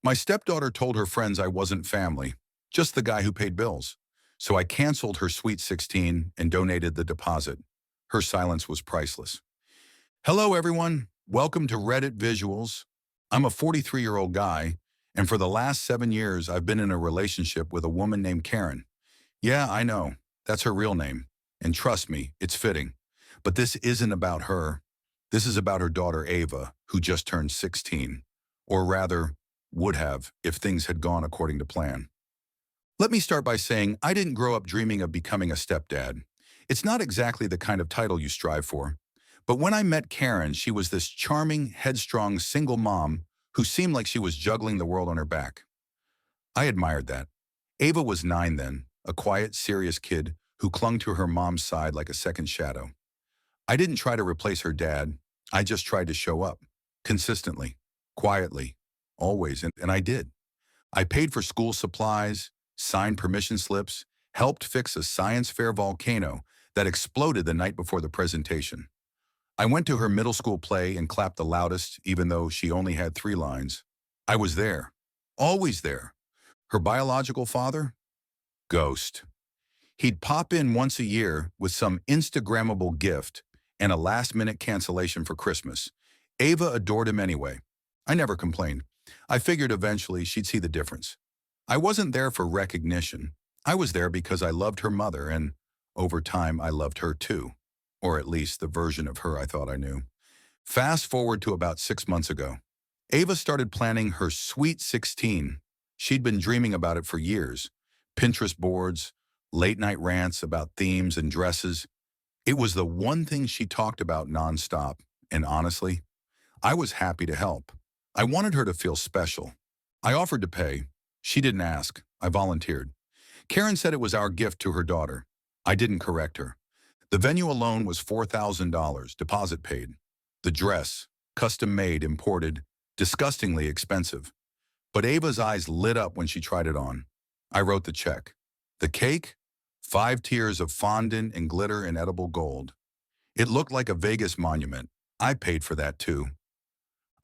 My stepdaughter told her friends I wasn't family, just the guy who paid bills. So I canceled her sweet 16 and donated the deposit. Her silence was priceless. Hello, everyone. Welcome to Reddit Visuals. I'm a 43-year-old guy, and for the last 7 years, I've been in a relationship with a woman named Karen. Yeah, I know. That's her real name. And trust me, it's fitting. But this isn't about her. This is about her daughter, Ava, who just turned 16. Or rather, would have if things had gone according to plan. Let me start by saying I didn't grow up dreaming of becoming a stepdad. It's not exactly the kind of title you strive for. But when I met Karen, she was this charming, headstrong, single mom who seemed like she was juggling the world on her back. I admired that. Ava was 9 then, a quiet, serious kid who clung to her mom's side like a second shadow. I didn't try to replace her dad. I just tried to show up. Consistently. Quietly. Always. And I did. I paid for school supplies, signed permission slips, helped fix a science fair volcano that exploded the night before the presentation. I went to her middle school play and clapped the loudest, even though she only had 3 lines. I was there. Always there. Her biological father? Ghost. He'd pop in once a year with some Instagrammable gift and a last-minute cancellation for Christmas. Ava adored him anyway. I never complained. I figured eventually she'd see the difference. I wasn't there for recognition. I was there because I loved her mother, and over time I loved her too. Or at least the version of her I thought I knew. Fast forward to about 6 months ago. Ava started planning her sweet 16. She'd been dreaming about it for years. Pinterest boards, late-night rants about themes and dresses. It was the one thing she talked about nonstop, and honestly, I was happy to help. I wanted her to feel special. I offered to pay. She didn't ask. I volunteered. Karen said it was our gift to her daughter. I didn't correct her. The venue alone was $4,000, deposit paid. The dress, custom-made, imported, disgustingly expensive. But Ava's eyes lit up when she tried it on. I wrote the check. The cake? 5 tiers of fondant and glitter and edible gold. It looked like a Vegas monument. I paid for that too.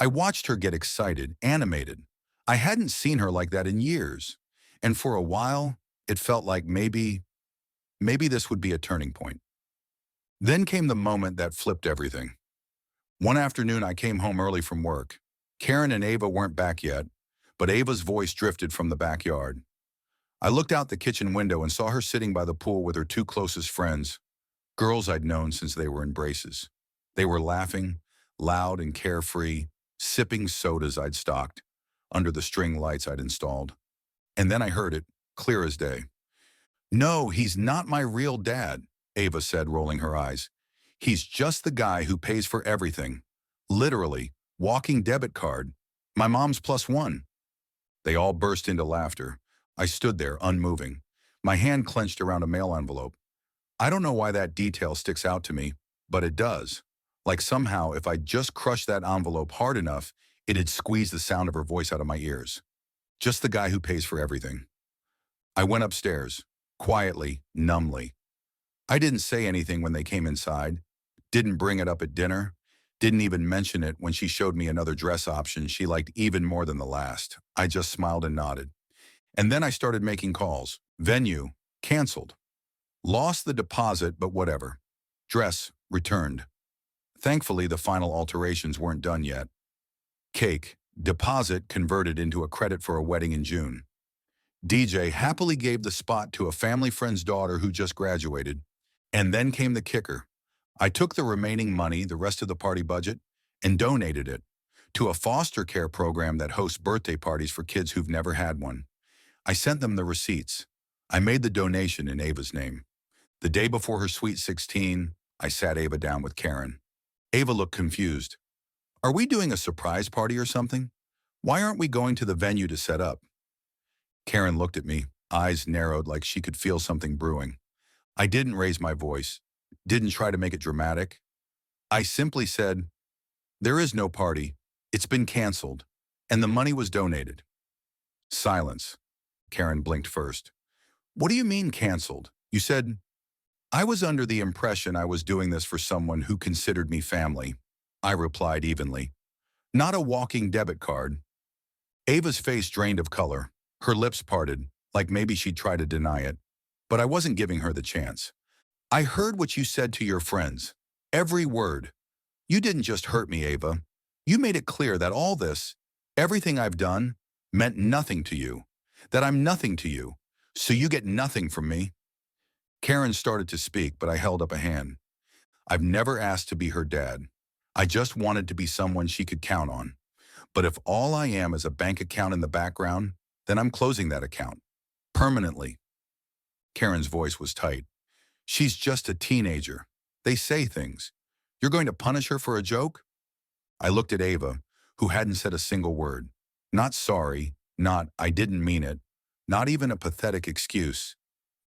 I watched her get excited, animated. I hadn't seen her like that in years. And for a while, it felt like maybe this would be a turning point. Then came the moment that flipped everything. One afternoon, I came home early from work. Karen and Ava weren't back yet, but Ava's voice drifted from the backyard. I looked out the kitchen window and saw her sitting by the pool with her 2 closest friends, girls I'd known since they were in braces. They were laughing, loud and carefree, sipping sodas I'd stocked under the string lights I'd installed. And then I heard it, clear as day. "No, he's not my real dad," Ava said, rolling her eyes. "He's just the guy who pays for everything. Literally, walking debit card. My mom's +1. They all burst into laughter. I stood there, unmoving, my hand clenched around a mail envelope. I don't know why that detail sticks out to me, but it does. Like somehow, if I just crushed that envelope hard enough, it'd squeeze the sound of her voice out of my ears. Just the guy who pays for everything. I went upstairs, quietly, numbly. I didn't say anything when they came inside, didn't bring it up at dinner, didn't even mention it when she showed me another dress option she liked even more than the last. I just smiled and nodded. And then I started making calls. Venue, canceled. Lost the deposit, but whatever. Dress, returned. Thankfully, the final alterations weren't done yet. Cake, deposit converted into a credit for a wedding in June. DJ happily gave the spot to a family friend's daughter who just graduated. And then came the kicker. I took the remaining money, the rest of the party budget, and donated it to a foster care program that hosts birthday parties for kids who've never had one. I sent them the receipts. I made the donation in Ava's name. The day before her sweet 16, I sat Ava down with Karen. Ava looked confused. "Are we doing a surprise party or something? Why aren't we going to the venue to set up?" Karen looked at me, eyes narrowed like she could feel something brewing. I didn't raise my voice, didn't try to make it dramatic. I simply said, "There is no party. It's been canceled, and the money was donated." Silence. Karen blinked first. "What do you mean canceled? You said—" "I was under the impression I was doing this for someone who considered me family," I replied evenly. "Not a walking debit card." Ava's face drained of color. Her lips parted, like maybe she'd try to deny it. But I wasn't giving her the chance. I heard what you said to your friends. Every word. You didn't just hurt me, Ava. You made it clear that all this, everything I've done, meant nothing to you. That I'm nothing to you. So you get nothing from me. Karen started to speak, but I held up a hand. I've never asked to be her dad. I just wanted to be someone she could count on. But if all I am is a bank account in the background, then I'm closing that account. Permanently. Karen's voice was tight. She's just a teenager. They say things. You're going to punish her for a joke? I looked at Ava, who hadn't said a single word. Not sorry, not I didn't mean it, not even a pathetic excuse.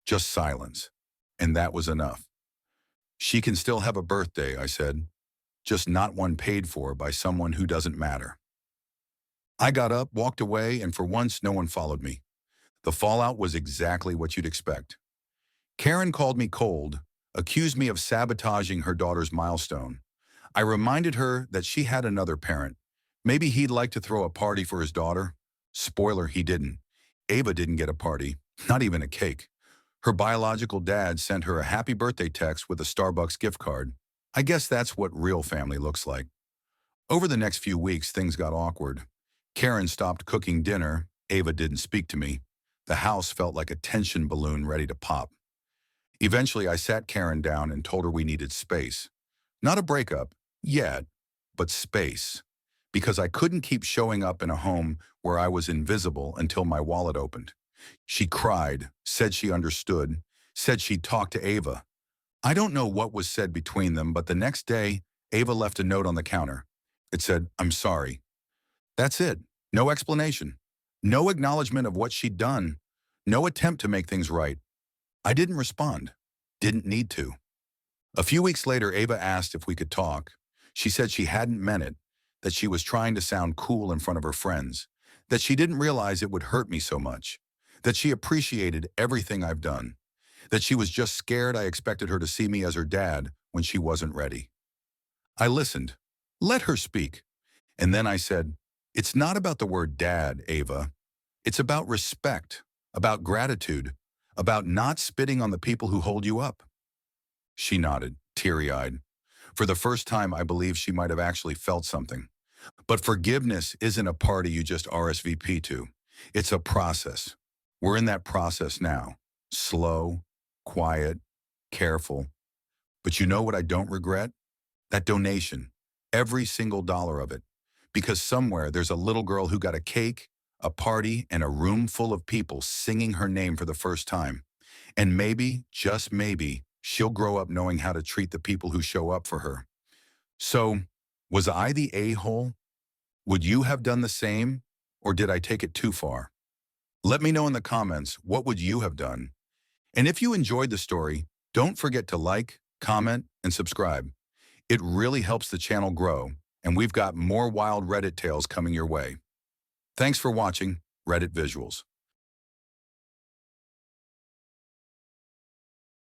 Just silence. And that was enough. She can still have a birthday, I said. Just not one paid for by someone who doesn't matter. I got up, walked away, and for once no one followed me. The fallout was exactly what you'd expect. Karen called me cold, accused me of sabotaging her daughter's milestone. I reminded her that she had another parent. Maybe he'd like to throw a party for his daughter. Spoiler, he didn't. Ava didn't get a party, not even a cake. Her biological dad sent her a happy birthday text with a Starbucks gift card. I guess that's what real family looks like. Over the next few weeks, things got awkward. Karen stopped cooking dinner. Ava didn't speak to me. The house felt like a tension balloon ready to pop. Eventually, I sat Karen down and told her we needed space. Not a breakup, yet, but space. Because I couldn't keep showing up in a home where I was invisible until my wallet opened. She cried, said she understood, said she'd talk to Ava. I don't know what was said between them, but the next day, Ava left a note on the counter. It said, "I'm sorry." That's it. No explanation. No acknowledgement of what she'd done. No attempt to make things right. I didn't respond. Didn't need to. A few weeks later, Ava asked if we could talk. She said she hadn't meant it, that she was trying to sound cool in front of her friends, that she didn't realize it would hurt me so much, that she appreciated everything I've done, that she was just scared I expected her to see me as her dad when she wasn't ready. I listened. Let her speak. And then I said, "It's not about the word dad, Ava. It's about respect, about gratitude, about not spitting on the people who hold you up." She nodded, teary-eyed. For the first time, I believe she might have actually felt something. But forgiveness isn't a party you just RSVP to. It's a process. We're in that process now. Slow, quiet, careful. But you know what I don't regret? That donation. Every single dollar of it. Because somewhere there's a little girl who got a cake, a party, and a room full of people singing her name for the first time. And maybe, just maybe, she'll grow up knowing how to treat the people who show up for her. So, was I the a-hole? Would you have done the same? Or did I take it too far? Let me know in the comments, what would you have done? And if you enjoyed the story, don't forget to like, comment, and subscribe. It really helps the channel grow, and we've got more wild Reddit tales coming your way. Thanks for watching Reddit Visuals.